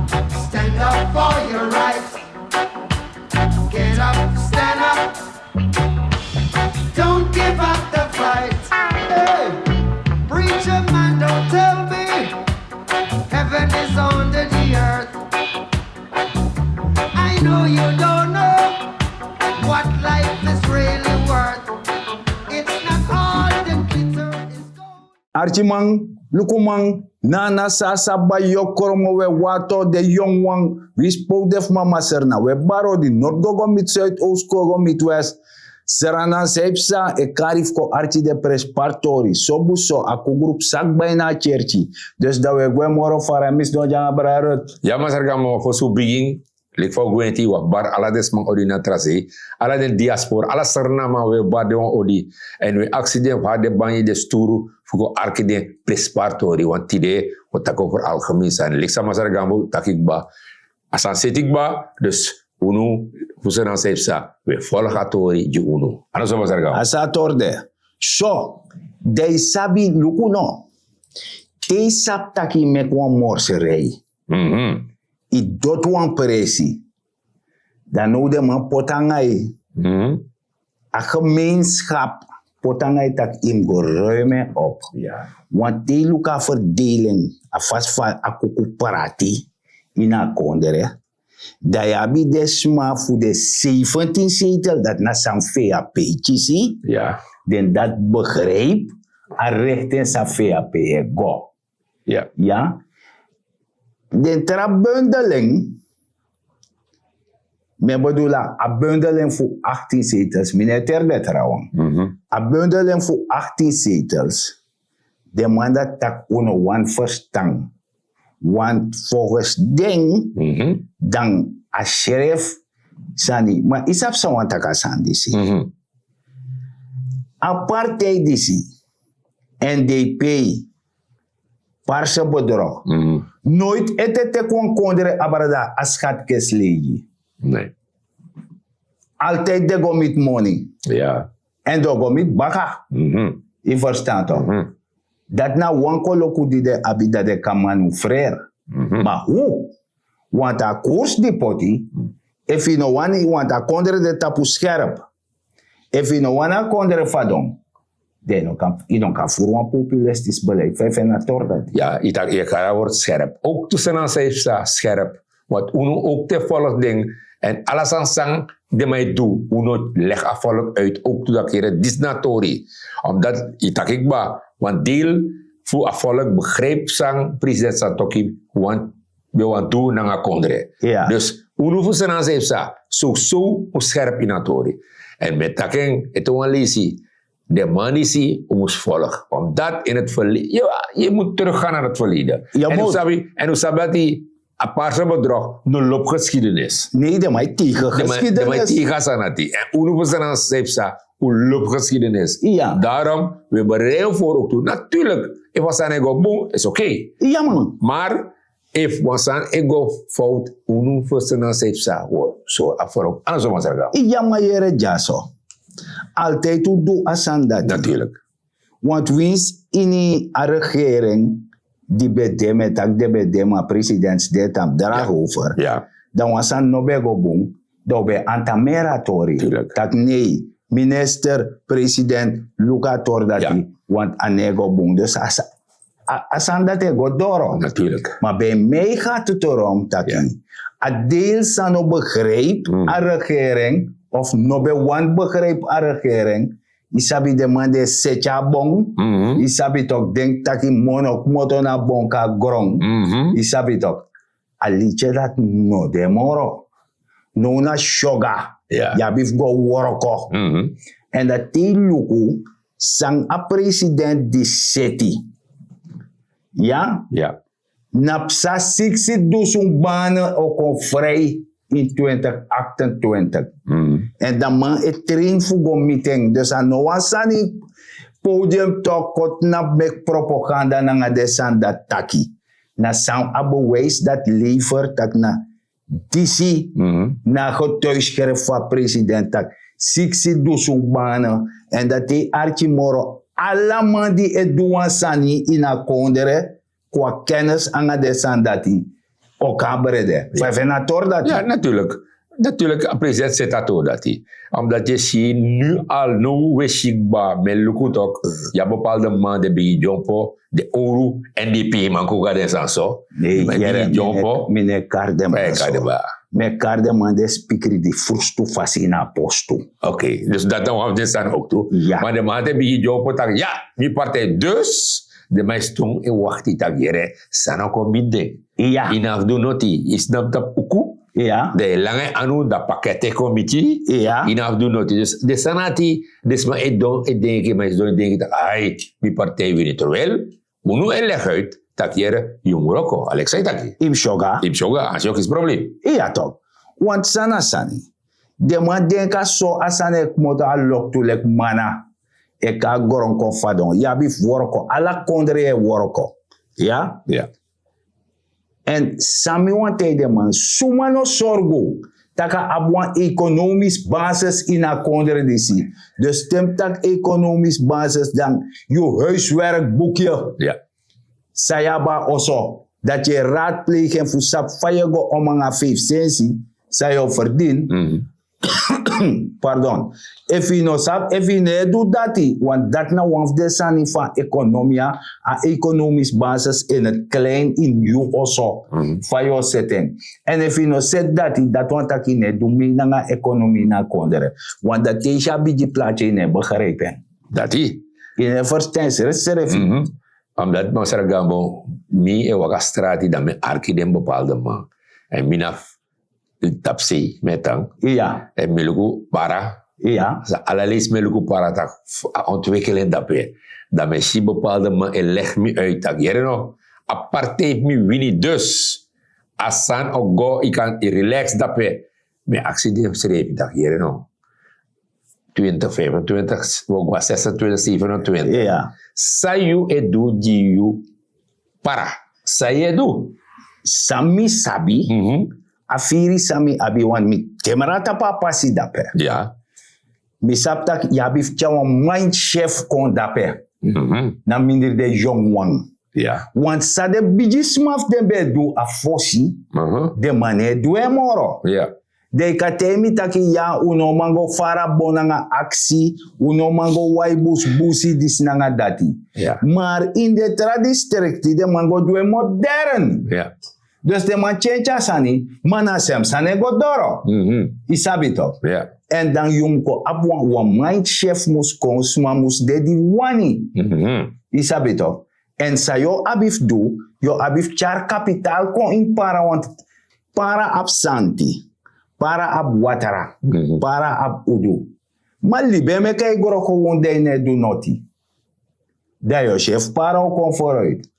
Stand up for your rights. Get up, stand up. Don't give up the fight. Hey, preacher man, don't tell me heaven is under the earth. I know you don't know what life is really worth. It's not all the glitter is gold. Archimang, Lukumang, Nana Sasa Bayokoromo, we wato de young one, we spoke def mama serna, we baro di North Gogo mit Zuid-Oost Gogo mit West. Serana Sepsa e Karifko Archie de Prespartori, Sobuso, aku groep sak bijna cherchi. Dus dat we gwen moro fara mis no janga brarut. Ja, maar zeg maar, voor zo'n begin, ik voor Gwenti, wat bar ala des man odi na trase, ala den diaspora, ala serna ma we bar de odi, en we accident waar de banje de sturu, voor arke de Prespartori, want tide, wat tak over algemeen zijn. Liksa maar zeg maar, tak ik ba, asan setik ba, dus unu, fuseran sepsa, we volgen tori je unu. Ano zo maar zeg maar. Asa torde. So, de sabi lukuno. Te sap taki mek wan morse rei. I dot wan presi. Dan nou de man potangai. A gemeenschap potangai tak im go ruimen op. Ja. Want die luka verdeling a fast a kuku parati ina kondere. Dat je bij desma voor de 17 zetel dat na zijn VAP zie. Ja. Dan dat begrijp a rechten zijn VAP go. Ja. Ja. Den tra bundeling. Men bedoel a bundeling voor 18 zetels. Militair dat trouwens. A bundeling voor 18 zetels. De man dat tak uno wan verstand. Want volgens ding, dan a sheriff sani, maar isap sa wan taka san disi. Apartheid disi, NDP, parse bedrog. Nooit etete kon kondre abarada askat keslegi. Nee. Altijd de go met money. Ja. En de go met baka. Je verstaat toch? Dat na wanko loku di de abida de kamanu frère. Maar hoe? Want a koers die poti, if you no want a kondre de tapu scherp, if you no want a kondre fadong, dan kan voor een populistisch beleid. Vijf en dat. Ja, je kan wordt scherp. Ook tussen aan scherp. Want uno ook te volg ding. En alles aan sang de mij doe. Uno leg a volk uit. Ook toe dat keren disnatori. Omdat ik ba. Want deel voor a volk begrijp sang president Satoki. Want we want doen naar een kondre. Ja. Dus uno voor zijn aanzien zo scherp in natori. En met taking het een lesie. De man is hier, moest volgen. Omdat in het verleden, je moet teruggaan naar het verleden. Ja, en hoe sabi dat die aparte bedrog, een loopgeschiedenis. Nee, de mij tegengeschiedenis. De mij tegengeschiedenis. En hoe we zijn een loopgeschiedenis. Ja. Daarom, we bereiden voor ook toe. Natuurlijk, if was aan ego boom, is oké. Ja, man. Maar, if was aan ego fout, hoe we zijn een zo afvallen. En zo maar zeggen. Ja, maar je redt ja zo. Altijd toe doe asanda. Natuurlijk. Want wins in die regering die bedeme tak de bedema president det am daarover. Ja. Dan was aan nobego boom. Dan be antameratori. Tuurlijk. Tak nee. Minister, president, lukator dat die. Want anego boom. Dus asanda te go doro. Natuurlijk. Maar bij mij gaat het erom dat die. A deel san no begrijp a regering. Of no be wan begrijp a regering. Isabi de man de secha bong. Isabi tok denk taki monok moto na bong ka grong. Isabi tok. Alice dat no de moro. No na shoga. Ya bif go woroko. En dat die luku sang a president di seti. Ja? Ja. Napsa 60.000 banen ook al vrij in 2028. En dan man het train voor meeting. Dus aan no wasani podium talk kot na mek propaganda na desan dat taki. Na sang abewijs dat levert tak na DC na getuigschrift van president tak 60.000 banen. En dat die Archimoro allemaal die het doen sani in a kondere qua kennis aan desan dati. Oka brede. Vijfenator dat. Ja, natuurlijk. Natuurlijk, president zit dat ook dat hij. Omdat je ziet nu al, nu wesigba, met lukutok, ja bepaalde maanden bij jompo, de oru en die pieman kuka den sanso. Nee, die jompo. Mine Kardema. Kardema. Me Kardema de speaker die frustu fascina postu. Oké, dus dat dan we staan ook toe. Ja. Maar de maanden bij jompo, tak, ja, die partij dus, de meistung e wacht tak jere, sana ko midde. Ja. Inaf do noti, is dat dat uku? Ja. De lange anu da pakete komiti. Ja. Inaf do noti. Dus de sanati, desma e don e denke, maar is don denke, ai, mi partij wil niet terwijl, unu en leg uit, tak jere, jonguroko, Alexei taki. Im shoga. Im shoga, als je ook is probleem. Ja toch. Want sana sani. De man denka so asane moto alok tu lek mana. E ka goronko fadon. Ya bif worko. Ala kondre e worko. Ja? Ja. En sami wante de man sumano sorgo. Taka abwan economisch basis in a kondre disi. Dus stem tak economisch basis dan je huiswerkboekje. Ja. Sayaba oso. Dat je raadplegen voor sap fayego om een 5 sensi. Sayo verdien. Pardon. If you no sap, if you ne do dati, want dat na one of the sani van economia, a economisch basis in het klein in you also, van your setting. En if you no set dati, dat want dat je ne do me na economie na kondere. Want dat je ja biji plaatje ne begrijpen. Dat hij. In de verstens, reserve. Omdat man zegt gambo, mi e waka strati da me arki den bepaalde man. En minaf tapsi metang. Ja. En miluku para. Ja. Allerlees miluku para tak ontwikkelen daarbij. Dat men si bepaalde man en leg me uit tak. Jere no, aparte mi wini dus. Asan o go, ik kan relax daarbij. Me accident schreef tak. Jere no. 2025, we 26, 27. Ja. Sayu edu jiu para. Sayu edu. Sami sabi. Afiri sami abi wan mi kemerata pa pasi dape. Ja. Mi saptak yabif chawa mind chef kon dape. Na minder de jong wang. Ja. Want sa de biji smaf de be do a fosi. De mane do e moro. Ja. De katemi taki ya uno mango fara bonanga aksi. Uno mango waibus busi dis nanga dati. Ja. Maar in de tradistricti de mango do e modern. Ja. Dus de man chencha sani, manasem sane godoro. Isabito. Ja. En dan yumko abwan wa mind chef mus kon suma mus dedi wani. Isabito. En sa yo abif do, yo abif char kapital kon in para want para absanti, para ab watara, para ab udu. Mali be me kay goro ko wonde ne do noti. Da yo chef para o kon vooruit.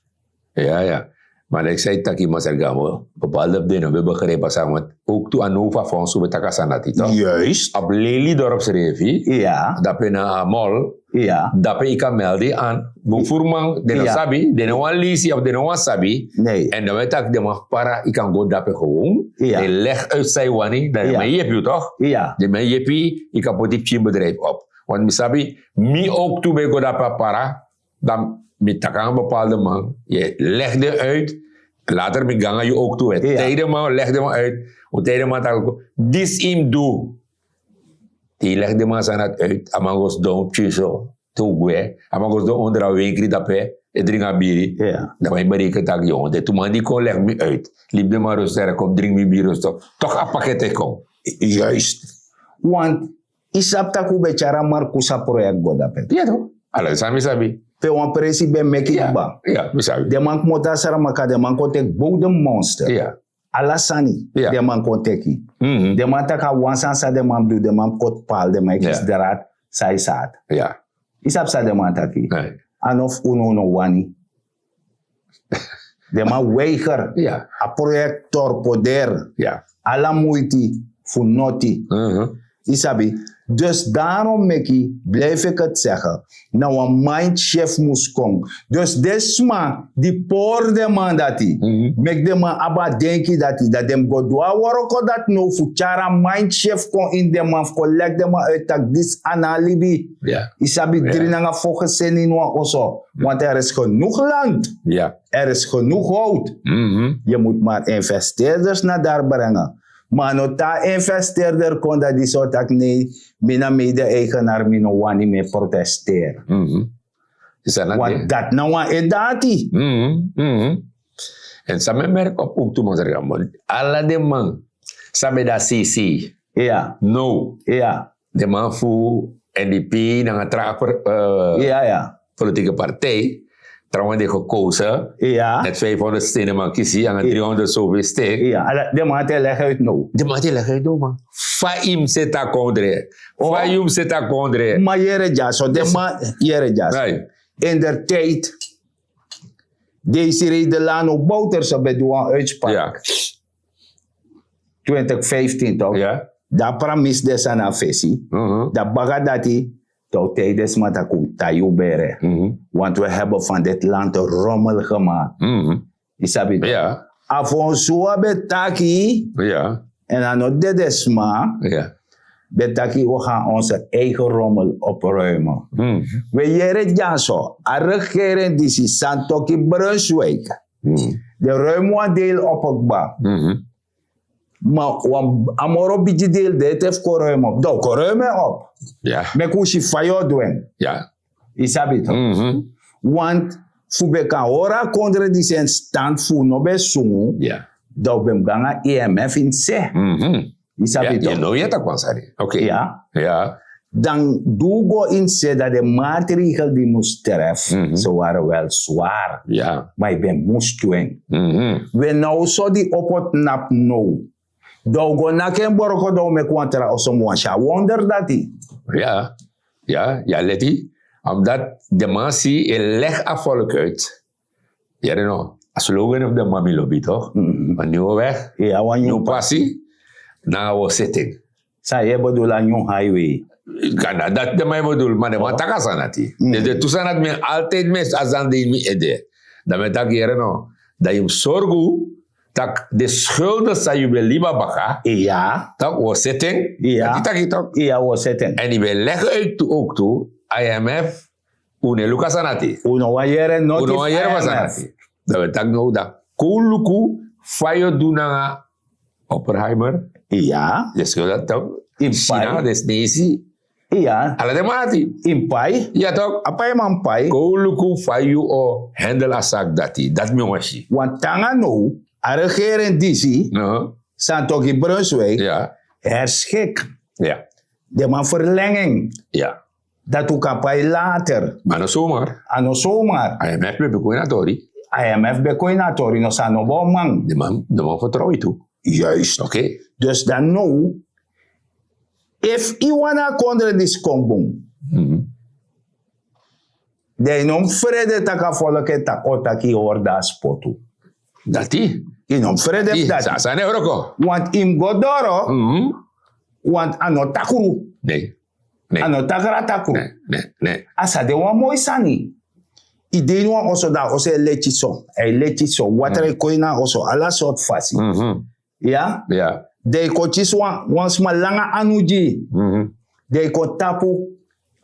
Ja, ja. Maar ik zei dat je maar zegt, bepaalde dingen, we begrijpen samen. Ook toen Anova Fonds, we takken aan dat toch? Juist. Op Lely dorpsrevi, Ja. dat je naar mall, Ja. dat je kan melden aan. Boekvoerman, de Ja. sabi, de no one lease of de no one sabi. Nee. En dan weet ik, de mag para, ik kan go dat je gewoon. Ja. Je legt uit zijn wanneer, dan Ja. je je toch? Ja. De mij je ik kan potje bedrijf op. Want mi sabi, mi ook toe bij go dat para, dan met een bepaalde man, je legde uit, later met ganga je ook toe. Ja. Tijden man, legde man uit, hoe tijden man tak, dis im do. Die legde man zijn het uit, amangos don chiso, toegwe, amangos don onder een winkel dat pe, het drinken bier. Ja. Dan ben je berekend dat jongen, de man die kon leg me uit, liep de man rustig, kom drink me bier rustig, toch een pakket kom. Juist. Want isapta kube chara markusa project godapet. Ja toch? Alles sabi. Pe wan presi be meki Ja, ba. ja, misabi. De man mota sara maka de man kontek bodem monster. Ja. Alasani Ja. de man konteki. Mhm. De man taka wansan sa de man do de man kot pal de man kis Ja. derat sa isat. Ja. Isap sa de man taki. Nee. Anof uno no wani. De man weiger. Ja. A projector poder. Ja. Ala muiti fu noti. Mhm. Isabi. Dus daarom, Mickey, blijf ik het zeggen. Nou, een mindshift moest komen. Dus desma, die poor de man dat hij. Mek de man aba denki dat hij. Dat dem go doa woroko dat no fuchara mindshift kon in de man. Collect de man uit dat dis analibi. Ja. Isabi drie nanga volgens sen in wa oso. Want er is genoeg land. Ja. Er is genoeg hout. Je moet maar investeerders naar daar brengen. Maar nota investeerder kon dat die soort dat nee, mina mede-eigenaar mino wani mee protesteren. Is dat niet? Want dat nou een edati. En samen merk op ook toe, maar alle de man, samen dat CC, Ja, no, ja, de man voor NDP, dan een trapper, ja, politieke partij, trouwens die gekozen, ja. met 500 stenen man kiezen, en 300 zoveel steek. Ja, de man te leggen uit nou. De man die legt uit, man. Faim zit daar kondre. Faim zit daar kondre. Maar jere jaso, de man jere jaso. Nee. In der tijd, deze reden Lano Bouters bij doen uitspraak. Ja. 2015 toch? Ja. Dat pramis de sana fesi. Dat bagadati. Tot tijdens mataku tayu bere. Want we hebben van dit land een rommel gemaakt. Isabi. Ja. Afonso betaki. Ja. En dan de desma. Ja. Betaki, we gaan onze eigen rommel opruimen. We jere jaso. A regering die si Santoki Brunswijk. De ruim deel op het ba. Maar amoro biji deel dit heeft ko ruim op. Do ko ruim op. Ja. Me kushi fayo doen. Ja. Isabi toch? Want fubeka ora kondre die zijn stand fu no be sungu. Ja. Do bem ganga IMF in se. Isabi Ja, toch? je know je tak mansari. Oké. Ja. Ja. Dan doe in se dat de maatregelen die moest treffen, ze waren wel zwaar. Ja. Maar ik ben moest doen. We nou zo die op het nap nou. Dogo na ken boroko do me kwantra osomo sha wonder dat die. Ja. Ja. Ja, Letty. Omdat de man zie, je legt afvallen uit. Ja, you know. Als slogan op de mami lobby, toch? Een nieuwe weg. Ja, wan Nieuw yung passie. Nou, we zitting. sa ye bedoel aan yung highway. Karena dat de mij bedoel, maar de man taka sanati. De toesanat me altijd mes azan de mi ede. Dat me tak jere no. Dat je zorgu tak de schulden sa je be liba baka. Ja, Tak was zitting. Ja. Dat die tak. ja was zitten. En die be leggen uit toe ook toe. IMF. Une Lucas sanati. Uno wa yere not Uno ayer was sanati. Dat we tak no da. Kuluku fayo dunanga Oppenheimer. Ja, De schulden tak. In China pai. des nesi. ja. Ala de mati. In pai, Ja toch. apa yung pai? Koluku fayu o handle asak dati. Dat mi washi. Want tanga no, a regering DC, No? Santoki Brunswijk, Ja. herschik. Ja. De man verlenging. Ja. Dat u kan pai later. Maar no zomaar. Ano zomaar. IMF me bekoin atori. IMF bekoinatori no sa no man. De man vertrouw je toe. Juist. Oké. Dus dan nou, if iwana kondre dis kombong, de nom vrede taka volke tak otaki orda spotu. Dati. Inom vrede Di. dat. Sa ne oroko. Want im godoro, want ano takuru, Nee. Nee. ano takara takuru. Nee. Nee. Nee. Asa de wan mooi sani. Idee nu also da also lechi so. Lechi so. Water koina also ala soort fasi. Ja? Ja. De ko chiswa once malanga anuji. De ko tapu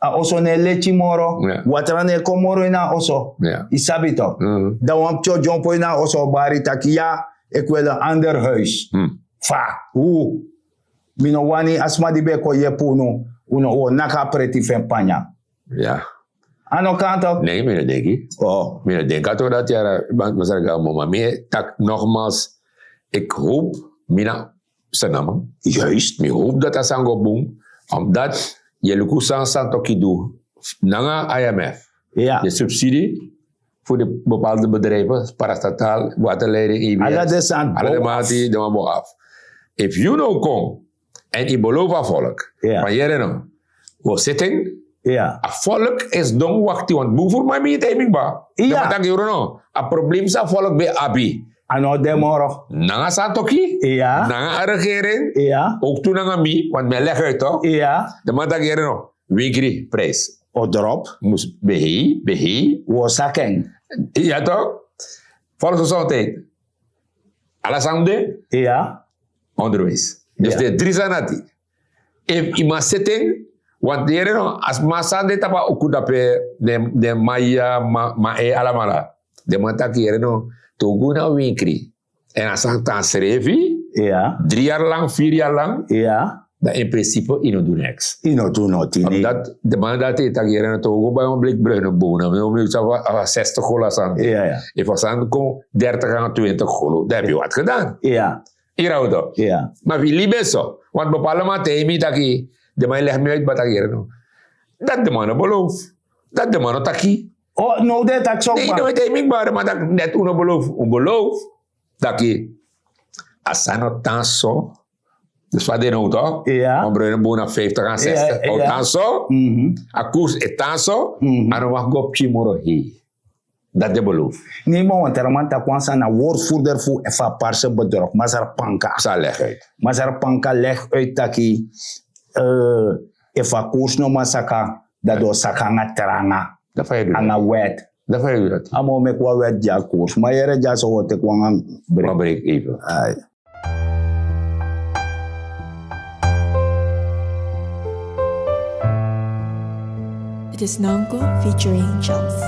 a also ne lechi moro. Ja. Water ne ko moro ina also. Ja. Isabi to. Da wan cho jompo ina also bari takia ik wil een ander huis. Fa. Hoe? Mino wani asma di be ko yepuno. Uno o naka preti fempanya. Ja. Ano kanto? Nee, meneer Denki. Oh. Meneer Denki, toch dat jaren. Maar zeg ik mama meer. Tak nogmaals. Ik hoop. Mina. Senama. Juist. Ik hoop dat dat zango boom. Omdat je lukusan santoki doet. Nanga IMF. Ja. De subsidie voor de bepaalde bedrijven, parastataal, waterleiding, IBS. Alla de san Alle de bo mati, de mabo af. If you know kom en je belooft aan volk, Ja. van jere no, we zitten, Ja. a volk is dong wakti, want boe voor mij niet timing ba. Ja. Dat betekent no, a probleem sa volk bij abi. Ano demoro. Nanga sa toki. Ja. Nanga a regering. Ja. Ook toen nanga mi, want men leg uit toch? Ja. De man dat hier no. Winkri prijs. O drop. Moest behi. Wasakeng. Ja toch? Volgens de gezondheid. Alassangde. Ja. Onderwijs. Dus Ja. de drie zanati. If iemand zitting, want de no, als massa de tapa okudape de maya ma e alamala. De man tak hier no, togu na winkri. En als aan tan schrevi, Ja. 3 jaar lang, 4 jaar lang, Ja. dan in principe ino doen niks. Ino tu noti. Omdat de man dat hij tak hier no, togu bij een blik bruine bonen. We hebben zo'n 60 golas aan. Ja, ja. If was aan kom 30 aan 20 golo, dan heb je wat gedaan. Ja. Hier houdt het. Ja. Maar wie liep zo? Want bepaalde mate taki, de man legt me uit wat ik no. Dat de man beloof. Dat de man taki. Oh, no, dat ik zo. Nee, nooit timing maar dat net uno beloof. Un beloof. Taki. Asano tanso. Dus wat de nou toch? Ja. Om bruine bonen 50 aan 60. Ja, O ja. tanso. A koers et tanso. En dan mag go op chimoro hi. Dat de beloof. Nee, maar want er man tak wansa na woordvoerder voor efa parse bedrog. Maar er panka. Ik zal leggen uit. Maar er panka leg uit taki. Efa koers no masaka. Dat do sakanga teranga. Dat ga je doen. Anga wet. Dat ga je doen. Dat. Amo mek wa wet ja koers. Maar jere ja so wat ik wangang Maar break. breek even. Ay. It is Nanko featuring Charles.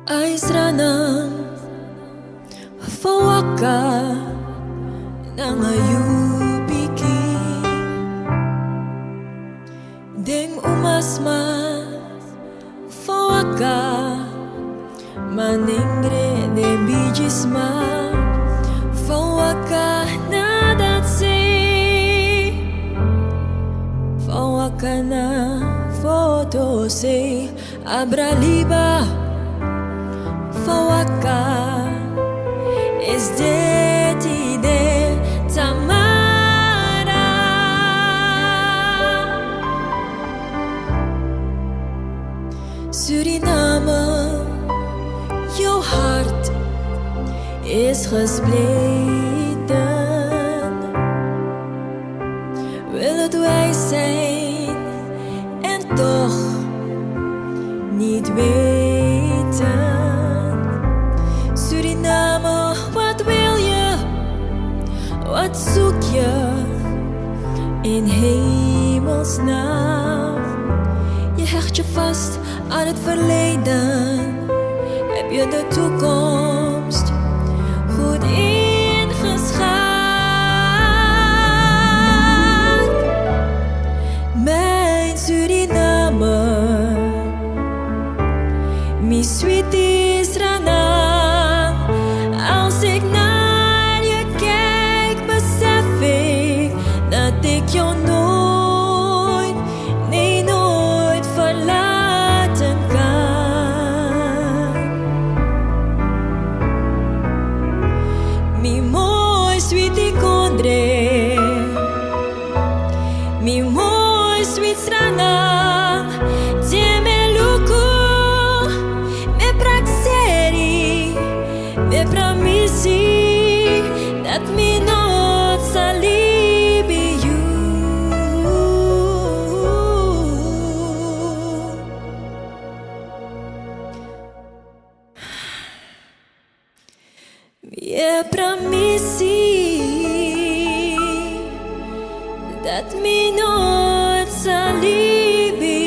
Ay sranang fawaka nangayubiki deng umasma fawaka maningre de bijisma fawaka nadatsi fawaka na foto se abraliba fawaka is dit idee tamara Suriname, jouw hart is gespleten. Wil het wij zijn en toch niet weten. Suriname, wat wil je? Wat zoek je in hemelsnaam? Je hecht je vast aan het verleden. Heb je de toekomst goed ingeschat? Mijn Suriname, mi sweetie Sranang. Als ik naar je kijk, besef ik dat ik jou nooit, nee nooit verlaten kan. Mi mooi sweetie Kondre, mi mooi sweet Sranang. Tieme luku, me praxeri, me pramisi, dat mi not salibi you. Me pramisi, dat mi not salibi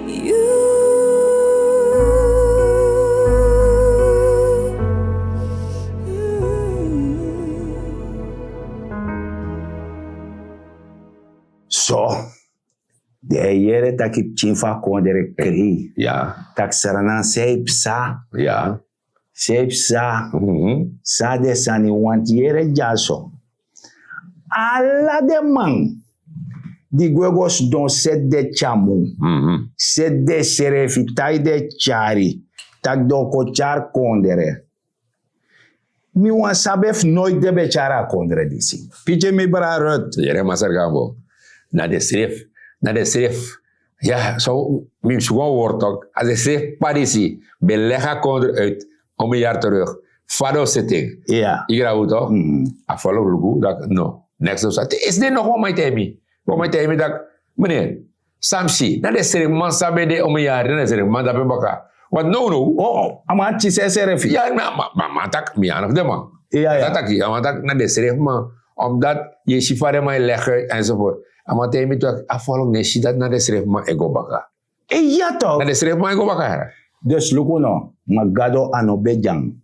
you. So. De jere tak ik chinfa kondere kri. Ja. Tak saranan seip sa. Ja. Seip sa. Mhm. Sa de sani want jere jaso. Ala de man. Di gwegos don set de chamu. Mhm. Set de serefi tai de chari. Tak do ko char kondere. Mi wan sabef nooit de bechara contradictie. Pietje mi bra rut. Jere Masar Gambo. Na de schrift. Ja, zo, mijn gewoon woord ook. Als de schrift Parisi, beleggen kon eruit om een jaar terug. Fado zitting. Ja. Ik raad het toch? Afvallen lugu, dat no. Next of dat. Is dit nog wat mijn temi? Wat mijn temi dat, meneer, Samsi, na de schrift man sabe de om een jaar, na de schrift man dat ben baka. Want no. Oh, amatje SRF. Ja, maar tak, mi aan of de man. Ja. Dat ik, maar dat na de schrift man, omdat je shifare mij leggen enzovoort. Maar temi toch afvallen nee, dat na de schrift man ego baka. Ja toch. Na de schrift man ego baka. Dus luku no, magado ano bejang.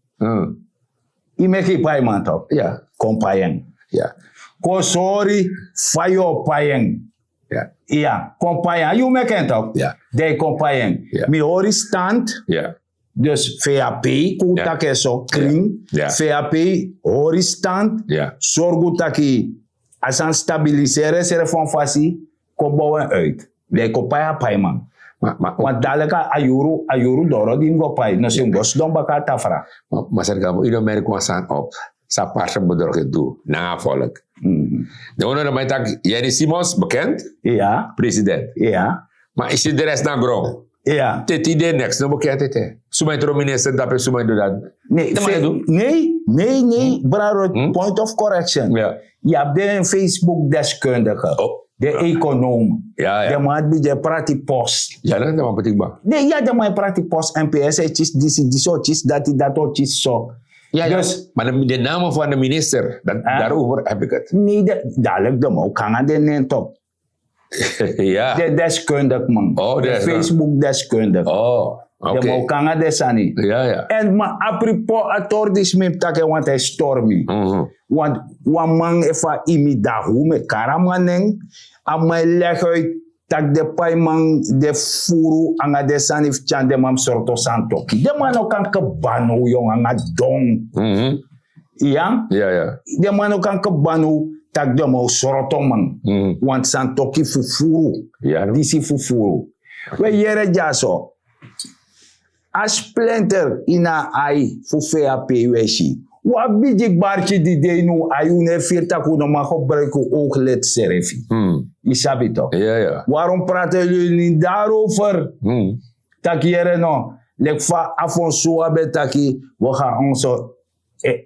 Imeki paiman top. Ja. Kompayeng. Ja. Ko sorry, fayo payeng. Ja. Ja, compagnon. You meken top. Ja. De compagnon. Ja. Mi hori stand. Ja. Dus VAP, kuta keso, kring. Ja. VAP, hori stand. Ja. Zorgu taki, asan stabiliseren sere van fasi, ko bouwen uit. De kopaya paiman. Want dadelijk ayuru doro din go pai. No sin gos don baka tafra. Maar zeg ik, ieder merk was aan op. Sa parse bedorgen doe. Na volk. De owner mij tak, Jenny Simons, bekend? Ja. President. Ja. Maar is je de rest naar grond? Ja. Dit idee niks, no bekend het. Sumai tro minister, dat is sumai doe dat. Nee, braro, point of correction. Ja. Je hebt een Facebook deskundige. Oh. De econoom. Ja. De man die de prati post. Ja, dat is wat ik ba. Nee, ja, de man prati post NPS, die soortjes, dat oortjes zo. Ja, dus, maar de naam van de minister, daarover heb ik het. Nee, dadelijk de man kan de neemt op. Ja. De deskundige man. Oh, de Facebook deskundige. Oh, oké. De man kan de sani. Ja. En maar apropos atordis me take want hij stormy. Want wan man efa imidahu me karamaneng. Amai leg uit tak de paiman de furu anga de sanif chan de mam sorto santoki. De man ook kan kebanu jong anga dong. Ja? Ja. De man ook kan kebanu tak de mo sorto man. Want santoki fufuru. Ja. Disi fufuru. We yere jaso. A splinter ina ai fufea peweshi. Wa bijik barchi di denu ayune firta kuno ma gebruiken ooglet serefi. Isabi toch? Ja. Waarom praten jullie daarover? Takiere no. Lekfa Afonso Abetaki. We gaan onze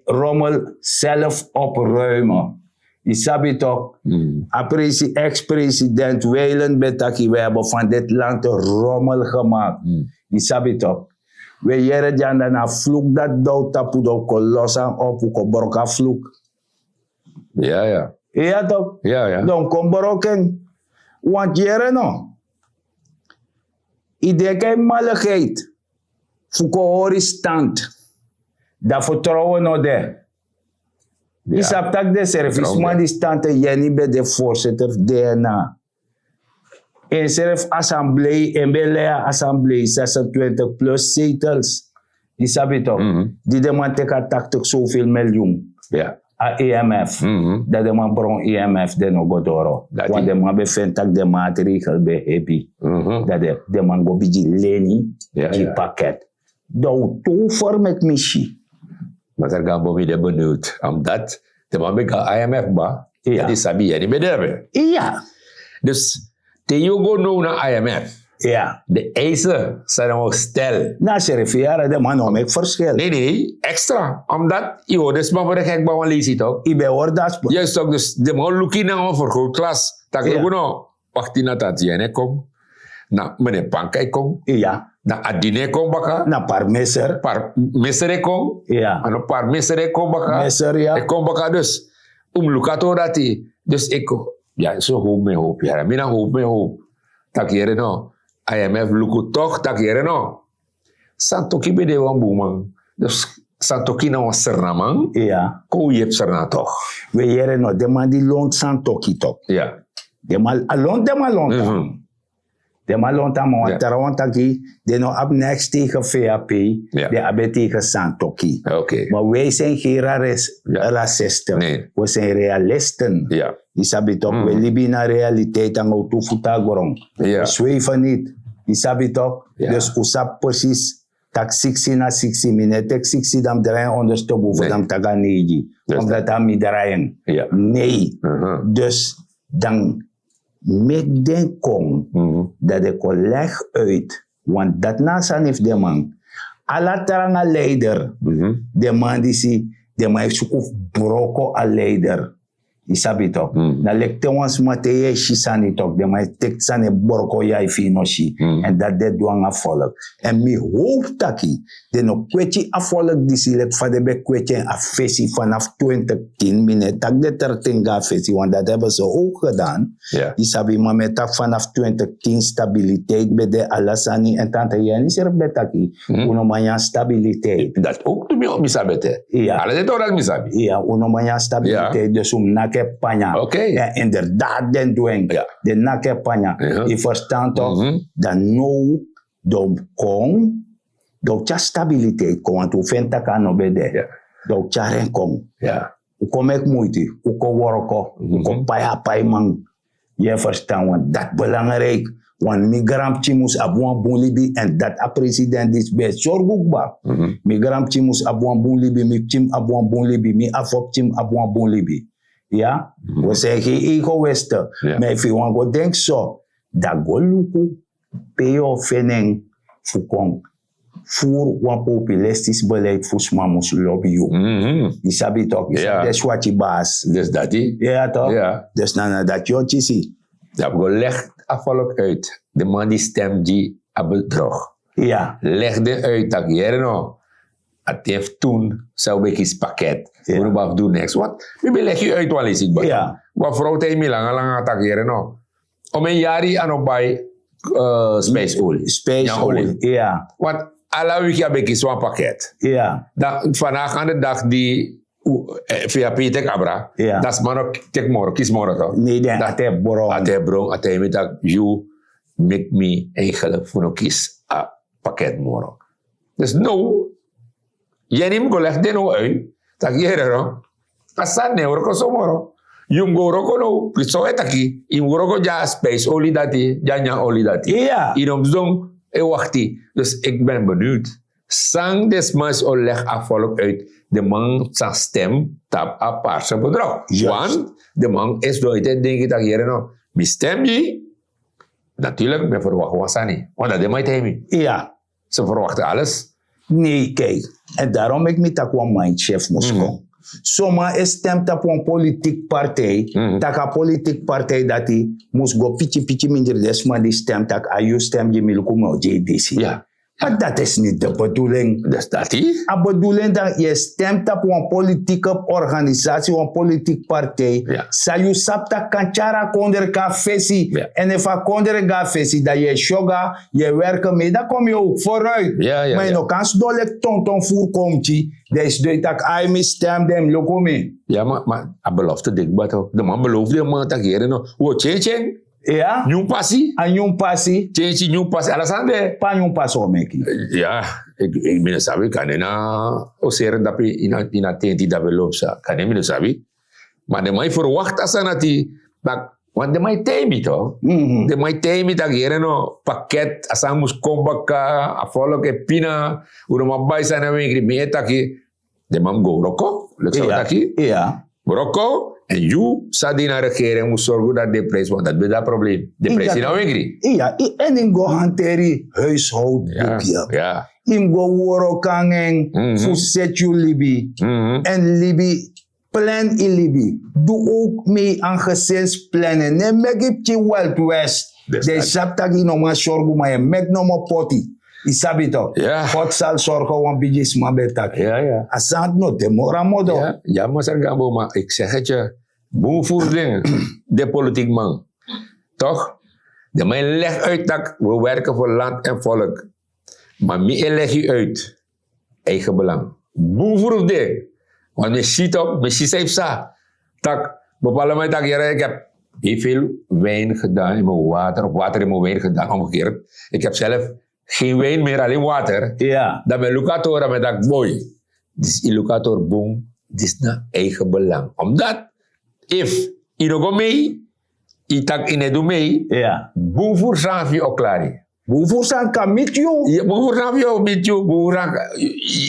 rommel zelf opruimen. Isabi toch? Ex-president Weyland Betaki. We hebben van dit land een rommel gemaakt. Isabi toch? We jere janda na vloek dat dood tapu do kolosa op ko boroka vloek. Ja. Ja toch? Ja. Dan kom boroken. Want jere no. Ideke maligheid. Fuko hori stand. Da vertrouwen no de. Isap tak de service man die stand te jeni be de voorzitter DNA. En zelf assemblee, en Belea assemblee 26 plus zetels. Die sabi toch? Die de man teka 80 zoveel miljoen. Ja. A EMF. Dat de man bron EMF de no godoro. Want de man bevindt dat de maatregel be happy. Dat de man go biji leni, die pakket. Dat toevoer met missie. Maar daar gaan we weer benieuwd. Omdat de man beka IMF ba. Ja. Die sabi je niet meer. Ja. Dus de Jogo nou naar IMF. Ja. De eisen zijn ook stel. Na serifiara de man om ik verschil. Nee, extra. Omdat, joh, dus maar voor de gek bouwen lees je toch? Ik ben hoor dat. Juist toch, dus de man looking naar een vergrootglas. Dat ik nou, wacht in dat jij komt. Na meneer Pankijk komt. Ja. Na Adine komt baka. Na parmeser. Par mesere komt. Ja. En een paar mesere komt baka. Meser, ja. Ik kom baka dus. Lukato dat hij. Dus ik, ja, zo hoop. Ja, mina hoop. Tak jere no. IMF luku toch, tak jere no. Santoki bede wan boeman. Dus Santoki na wan sernaman. Ja. Ko je hebt serna toch. We jere no, de man die loont Santoki toch. Ja. De man alon. De man lontan, maar wat er taki, de no up next tegen VAP, de abe tegen Santoki. Oké. Maar wij zijn geen racisten. Nee. We zijn realisten. Ja. Isabi toch, we leven naar realiteit en we futa gorong. Ja. We zweven niet. Isabi toch? Ja. Dus usap precies tak 60 na 60 minuten, tak 60 dam draaien ondersteboven boven Nee. dam taga neji. Dus Omdat dat mi draaien. Ja. Nee. Uh-huh. Dus dan met den kom dat ik leg uit, want dat nasan heeft de man. Alla taranga leider, de man die si, de man heeft zoek broko a leider. Isabi toch? Na lekte ons mateye shisani toch, de man tek sane broko ya ifino shi. En dat de douang a volk. En mi hoop taki, de no kwetje a volk die si lek van de be kwetje a fesi vanaf 2010 mine tak de 13 ga fesi, want dat hebben ze ook gedaan. Ja. Isabi maar met tak vanaf 2010 stabiliteit bij de Alassani en tante Janis er betaki. Uno manya stabiliteit. Dat ook to me misabete. Ja. Alle de toch dat misabi. Ja, uno manya stabiliteit. Dus nake panya. Oké. Ja, inderdaad den doen. Ja. De nake panya. Ja. Je verstaat toch? Dan nou, dom kong, dom tja stabiliteit. Kom, want u vindt dat kan obede. Ja. Dom tja ren kong. Ja. U kom ek moeite. U ko worko. U ko paya pay man. Je verstaat, want dat belangrijk. Want migram chimus abuan bunlibi en dat a president is best zorgukba. Migram chimus abuan bunlibi, mi chim abuan bunlibi, mi afop chim abuan bunlibi. Ja? We zeggen ego westen. Ja. Maar if you want go denk zo, dat go luku peo feneng fukong. Voor wan populistisch beleid voor smamus lobby you. Isabi toch? Ja. Dat is wat je baas. Dus dat die. Ja toch? Ja. Dus dan dat je ziet. Dat gelegd afvallig uit. De man die stemt die aan bedrog. Ja. Legde uit dat hier nou. Het heeft toen zou ik eens pakket. Ja. Hoe we doen next. Wat? Wie leg je uit wel eens ik Ja. Wat vrouw tegen mij lang tak hier nou. Om een jaar aan op bij space oil. Space oil. Ja. Want alle week heb ik eens zo'n pakket. Ja. Vandaag aan de dag die via Peter Abra. Ja. Dat is maar ook tek morgen, kies morgen toch? Nee, dan Dat- ate bro. Ate bro, ate met dat you make me eigenlijk voor een kies a pakket morgen. Dus nou, jij neemt gelegd de nou uit. Dat je er no. Asan ne orko so morgen. Yung goro ko no, so etaki. Yung goro ko ja space olie dati, janya olie dati. Ja. Inom zong, wachti. Dus ik ben benieuwd. Sang desmas oleg afvalk uit. De man zijn stem tap a paarse bedrag. Juist. Want de man is nooit denk ik dat hier nou. Mi stem je? Natuurlijk, men verwacht was niet. Want dat is mijn timing. Ja. Ze verwachten alles. Nee, kijk. En daarom ik met dat kwam mijn chef moest komen. Soma is stemt op een politiek partij. Dat een politiek partij dat die moest go pietje minder desma die stemt dat ayo stem je milkomo JDC. Ja. Maar dat is niet de bedoeling. Dus dat die. De bedoeling dat je stemt op een politieke organisatie, een politiek partij. Ja. Sa je sapta kanchara konder ka fesi. Ja. En if a konder ka fesi, dat je shoga, je werken mee, dan kom je ook vooruit. Ja, ja, maar je ja. nog kan dole ton voorkomt, dat is dus dat I me stem dem loko mee. Ja, maar a belofte dik bato. De man beloofde man dat hier nou. Wo cheng. Ja? Nieuw passie. En jong passie, Cheng nieuw passie. Alasande. pa jong pas omeki. Ja, ik ben sabi kan na oseren dat in a tenti dat beloof sa. Kan ik sabi. Maar de mij verwacht as anati dat want de mij temi toch. De mij temi dat hier no pakket asang mus kombaka afolo ke pina uro mabai sana wengri metaki de mam go roko. Lek sa Ja. taki. Ja. Roko en you sa di na regering moet zorgen dat de prijs want dat is dat probleem. De prijs in wengri. Ja, en in go hanteri huishoudboekje. Ja. Im go woro kangen fu set you libi. En libi plan in libi. Doe ook mee aan gezinsplannen. Ne mek ip je Wild West. Dus De dat- saptaki no ma sorgu ma je mek no ma poti. Isabi toch? Ja. God zal zorgen wan bijis ma betaki. Ja, ja. Asant no te mora modo. Ja, ja, maar Sargambo, maar ik zeg het je. Boevoerding, de politiek man. Toch? De man legt uit dat we werken voor land en volk. Maar wie leg je uit? Eigen belang. Boevoerding. Want men ziet op, men ziet zelfs dat bepaalde moment dat ik heb heel veel wijn gedaan in mijn water, of water in mijn wijn gedaan, omgekeerd. Ik heb zelf geen wijn meer, alleen water. Ja. Dat mijn locator met dat boy. Dus die locator boom, dit is naar eigen belang. Omdat, if je nog mee, je tak in het mee, Ja. boom voor Savi ook klaar. Bufusan kamit you. Bufurang yo bitju, bufurang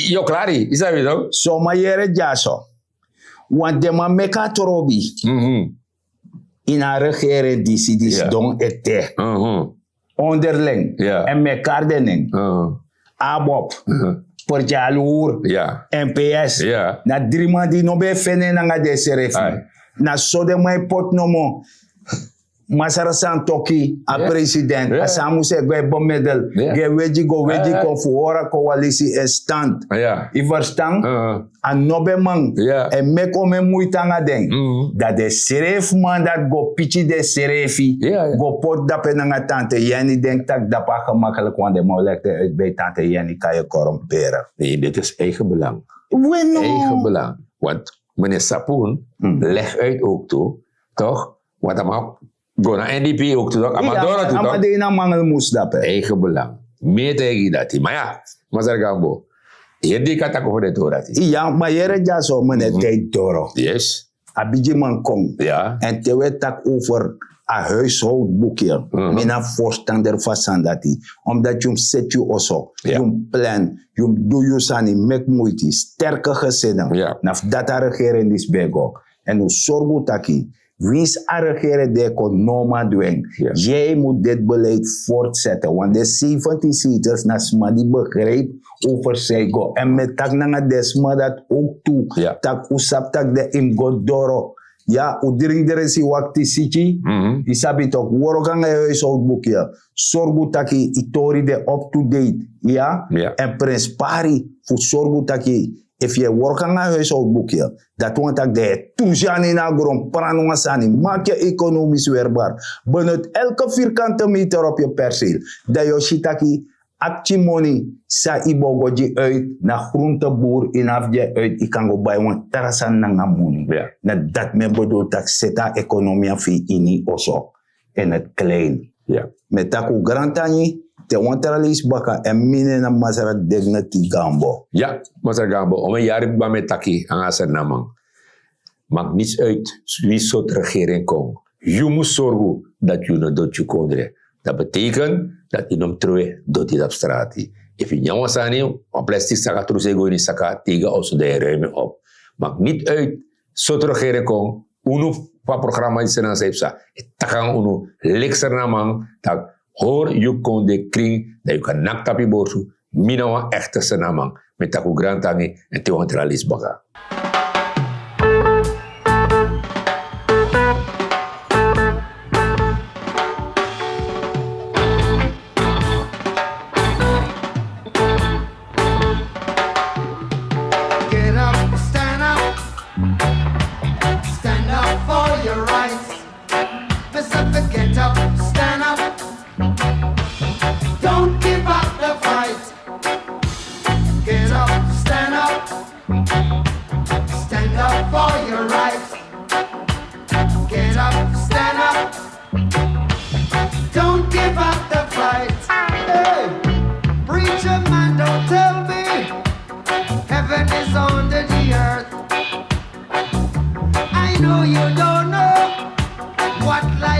yo klari. Isa bito? So mayere jaso. Want de man meka torobi. In a regering die Ja. don ete. Onderling. Ja. En mekaar dening. Abop. Per jaloer. Ja. NPS. Ja. Na 3 man die no be fene na nga de serefi. Ai. Na so de mai pot no mo. Masara Santoki, a Ja. president, Ja. a samu se gwe bommedel, Ja. ge weji go kon fu ora coalitie en stand. Ja. I verstaan, a nobe man, Ja. en mek o men muitanga den, dat de seref man dat go pichi de serefi, Ja, ja. go pot dape nanga tante Jenny, denk tak dapa gemakkelijk, want de molekte uit bij tante Jenny kan je corromperen. Nee, dit is eigen belang. Bueno. Eigen belang. Want meneer Sapoen legt uit ook toe, toch? Want hij mag go naar NDP ook toe, toch? Amadora toe, toch? Amadena mangel moest dape. Eigen belang. Meer tegen dat. Maar ja, Mazar Gambo. Hier die kata over de Torah. Ja, maar jere jaso mene tijd doro. Yes. Abidje man kom. Ja. En terwijl tak over een huishoudboekje. Mina voorstander van Sandati. Omdat je hem zet je osso. Ja. Je hem plan. Je hem doe je sani. Mek moeite. Sterke gezinnen. Ja. Naf dat a regering is bego. En u zorgu taki. Wins a regering de economa dweng. Ja. Jij moet dit beleid voortzetten. Want de 17 zetels na sma die begreep over Sego. En met tak na desma dat ook toe. Ja. Tak usap tak de imgodoro. Ja, u dring de resi wakti sichi. Isabi tok woro kan huis boekje. Sorgu taki itori de up to date. Ja. Ja. En prins pari fu sorgu taki. If je work aan huis boekje, dat want dat de toezani na grom pranunga sani, maak je economisch weerbaar. Benut elke vierkante meter op je perceel. Dat je shitaki actimoni sa ibogoji uit na groenteboer in afje uit ikango bij want tarasan na moni. Ja. Na dat me bedoelt dat zeta economia fi ini oso en het klein. Ja. Met taku grantani te wantaralis baka en mine na masara degna ti gambo. Ja, Mazar Gambo. Om een jaar ba met taki aan asar namang. Maakt niets uit wie soort regering komt. Je moet zorgen dat je een doodje kondre. Dat betekent dat je hem terug doet op straat. If je niet sani, op plastic saka terug go in saka tegen ons de ruimte op. Maakt niet uit soort regering komt. Uno pa programma is na zeepsa. Takang uno lekser namang tak hoor je kon de kring dat je kan naktapi borsu. Minawa echte senamang met taku grantangi en te wantralis baga. Get up, stand up for your rights. Listen, get up, stand up. Don't give up the fight. Get up, stand up for your rights. Get up, stand up. Don't give up the fight. Hey, preacher man, don't tell me heaven is under the earth. I know you don't know what life